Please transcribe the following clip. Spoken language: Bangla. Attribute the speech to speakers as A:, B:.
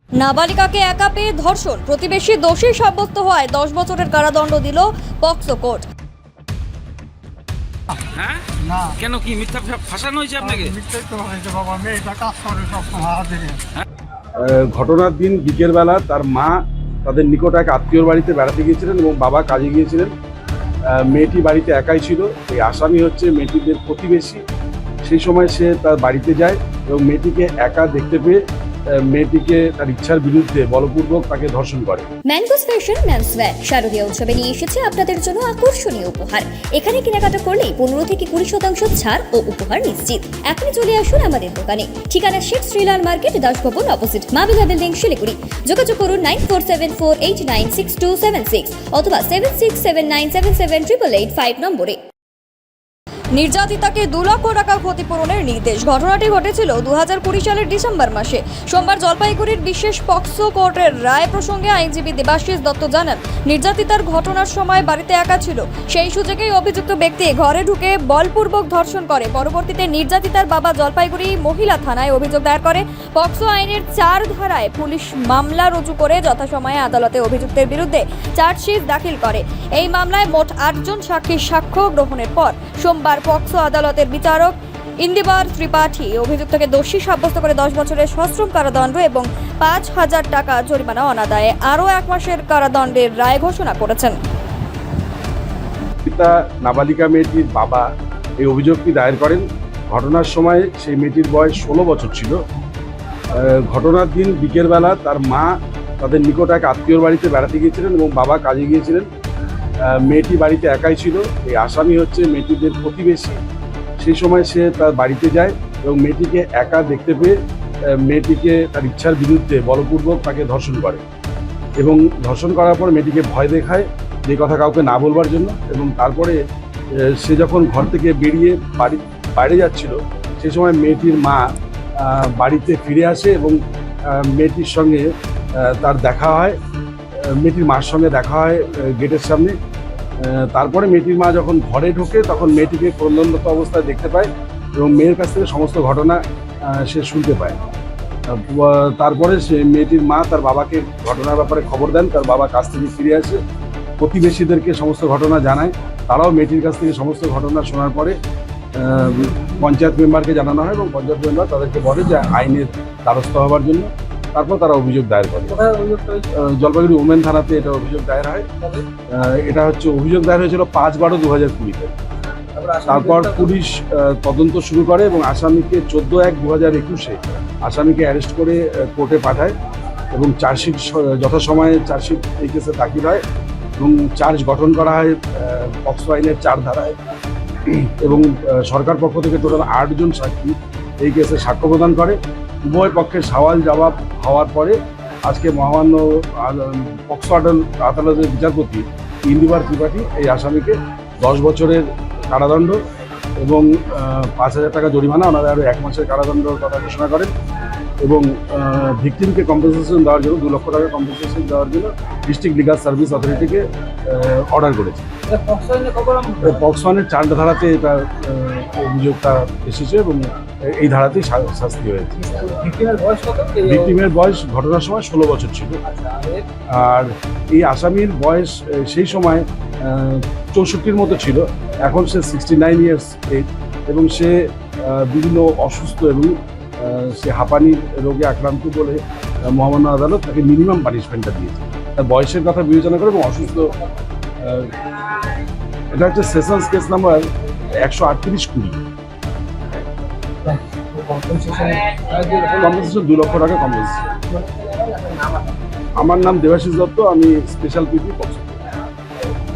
A: নাবালিকাকে একা পেয়ে ধর্ষণ, প্রতিবেশী দোষী সাব্যস্ত হওয়ায় 10 বছরের কারাদণ্ড দিল পক্সো কোর্ট।
B: হ্যাঁ
C: না
B: কেন কি মিথ্যা ফাঁসানো হয়েছে আপনাকে?
C: মিথ্যে তো হয়েছে বাবা, মেয়েটা কাজ করে সবসময় দিকে।
D: ঘটনার দিন বিকেলবেলা তার মা তাদের নিকট এক আত্মীয়র বাড়িতে বেড়াতে গিয়েছিলেন এবং বাবা কাজে গিয়েছিলেন। মেয়েটি বাড়িতে একাই ছিল। এই আসামি হচ্ছে মেয়েটিদের প্রতিবেশী। সেই সময় সে তার বাড়িতে যায় এবং মেয়েটিকে একা দেখতে পেয়ে মেয়েটিকে তার ইচ্ছার বিরুদ্ধে বলপূর্বক তাকে ধর্ষণ করে।
E: ম্যানগোস ফ্যাশন মেন্সওয়্যার শারদীয় উৎসবে নিয়ে এসেছে আপনাদের জন্য আকর্ষণীয় উপহার। এখানে কেনাকাটা করলেই 15 থেকে 20% ছাড় ও উপহার নিশ্চিত। এখনই চলে আসুন আমাদের দোকানে। ঠিকানা Sheikh Shrilal market, Dasbhavan opposite Mabila building, Siliguri. যোগাযোগ করুন 9474896276 অথবা 7679778885 নম্বরে।
A: নির্যাতিতাকে 2 লক্ষ টাকা ক্ষতিপূরণের নির্দেশ। ঘটনাটি ঘটেছিল 2020 সালের ডিসেম্বর মাসে। সোমবার জলপাইগুড়ির বিশেষ পক্সো কোর্টের রায় প্রসঙ্গে আইনজীবী দেবাশিস দত্ত জানান, নির্যাতিতার ঘটনার সময় বাড়িতে একা ছিল। সেই সুযোগেই অভিযুক্ত ব্যক্তি ঘরে ঢুকে বলপূর্বক ধর্ষণ করে। পরবর্তীতে নির্যাতিতার বাবা জলপাইগুড়ি মহিলা থানায় অভিযোগ দায়ের করে। পক্সো আইনের 4 ধারায় পুলিশ মামলা রুজু করে যথাসময়ে আদালতে অভিযুক্তের বিরুদ্ধে চার্জশিট দাখিল করে। এই মামলায় মোট 8 জন সাক্ষীর সাক্ষ্য গ্রহণের পর সোমবার পক্সো আদালতের বিচারক ইন্দিবার ত্রিপাঠী অভিযুক্তকে দোষী সাব্যস্ত করে 10 বছরের সশ্রম কারাদণ্ড এবং 5,000 টাকা জরিমানা অনাদায়ে আরও 1 মাসের কারাদণ্ডের রায় ঘোষণা করেছেন।
D: নাবালিকা মেয়েটির বাবা এই অভিযোগটি দায়ের করেন। ঘটনার সময় সেই মেয়েটির বয়স 16 বছর ছিল। ঘটনার দিন বিকেলবেলা তার মা তাদের নিকট এক আত্মীয়র বাড়িতে বেড়াতে গিয়েছিলেন এবং বাবা কাজে গিয়েছিলেন। মেয়েটি বাড়িতে একাই ছিল। এই আসামি হচ্ছে মেয়েটিদের প্রতিবেশী। সেই সময় সে তার বাড়িতে যায় এবং মেয়েটিকে একা দেখতে পেয়ে মেয়েটিকে তার ইচ্ছার বিরুদ্ধে বলপূর্বক তাকে ধর্ষণ করে এবং ধর্ষণ করার পর মেয়েটিকে ভয় দেখায় যে কথা কাউকে না বলবার জন্য। এবং তারপরে সে যখন ঘর থেকে বেরিয়ে বাইরে যাচ্ছিল সেই সময় মেয়েটির মা বাড়িতে ফিরে আসে এবং মেয়েটির সঙ্গে তার দেখা হয়। মেয়েটির মার সঙ্গে দেখা হয় গেটের সামনে। তারপরে মেয়েটির মা যখন ঘরে ঢোকে তখন মেয়েটিকে ক্রন্দনরত অবস্থায় দেখতে পায় এবং মেয়ের কাছ থেকে সমস্ত ঘটনা সে শুনতে পায়। তারপরে সে মেয়েটির মা তার বাবাকে ঘটনার ব্যাপারে খবর দেন। তার বাবা কাছ থেকে ফিরে আসে, প্রতিবেশীদেরকে সমস্ত ঘটনা জানায়। তারাও মেয়েটির কাছ থেকে সমস্ত ঘটনা শোনার পরে পঞ্চায়েত মেম্বারকে জানানো হয় এবং পঞ্চায়েত মেম্বার তাদেরকে বলে যে আইনের দ্বারস্থ হওয়ার জন্য। তারপর তারা অভিযোগ দায়ের করে। জলপাইগুড়ি ওমেন থানাতে এটা অভিযোগ দায়ের হয়। এটা হচ্ছে অভিযোগ দায়ের হয়েছিল 5/12/2020-তে। তারপর পুলিশ তদন্ত শুরু করে এবং আসামিকে 14/1/2021-এ আসামিকে অ্যারেস্ট করে কোর্টে পাঠায় এবং চার্জশিট যথাসময়ে চার্জশিট এই কেসে দাখিল হয় এবং চার্জ গঠন করা হয় পক্সো আইনের 4 ধারায়। এবং সরকার পক্ষ থেকে টোটাল 8 জন সাক্ষী এই কেসে সাক্ষ্য প্রদান করে। উভয় পক্ষের সওয়াল জবাব হওয়ার পরে আজকে মহামান্য পক্সো আদালতের বিচারপতি ইন্দিবার ত্রিপাঠী এই আসামিকে 10 বছরের কারাদণ্ড এবং 5,000 টাকা জরিমানা, ওনারা আরও 1 মাসের কারাদণ্ডের কথা ঘোষণা করেন এবং ভিকটিমকে কম্পেনসেশন দেওয়ার জন্য 2 লক্ষ টাকা কম্পেনসেশন দেওয়ার জন্য ডিস্ট্রিক্ট লিগাল সার্ভিস অথরিটিকে অর্ডার করেছে। পক্সো আইনের 4 ধারাতে এটা অভিযোগটা এসেছে এবং এই ধারাতেই শাস্তি হয়েছে। ভিকটিমের বয়স ঘটনার সময় 16 বছর ছিল। আর এই আসামির বয়স সেই সময় 64-র মতো ছিল। এখন সে 69 ইয়ার্স এজ এবং সে বিভিন্ন অসুস্থ এবং সে হাঁপানি রোগে আক্রান্ত বলে মহামান্য আদালত তাকে মিনিমাম পানিশমেন্টটা দিয়েছে। তার বয়সের কথা বিবেচনা করে এবং অসুস্থ। এটা হচ্ছে সেশনস কেস নাম্বার 138/20। কম্পেনসেশন 2 লক্ষ টাকা কম্পেনসেশন। আমার নাম দেবাশিস দত্ত, আমি স্পেশাল পিপি পক্সো।